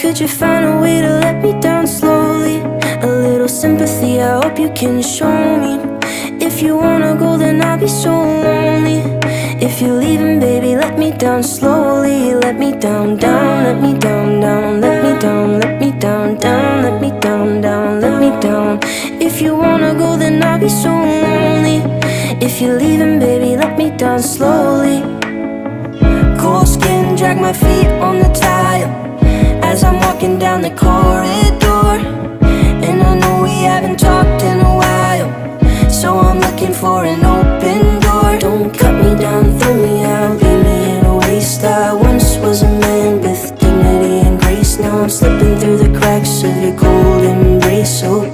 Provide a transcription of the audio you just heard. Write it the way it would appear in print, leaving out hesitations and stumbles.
Could you find a way to let me down slowly? A little sympathy, I hope you can show me. If you wanna go, then I'll be so lonely. If you're leaving, baby, let me down slowly. Let me down, down, let me down, down. Let me down, let me down, down. Let me down, down, let me down. If you wanna go, then I'll be so lonely. If you're leaving, baby, let me down slowly. Cold skin, drag my feet on the tile as I'm walking down the corridor. And I know we haven't talked in a while, so I'm looking for an open door. Don't cut me down, throw me out, leave me in a waste. I once was a man with dignity and grace. Now I'm slipping through the cracks of your cold embrace. So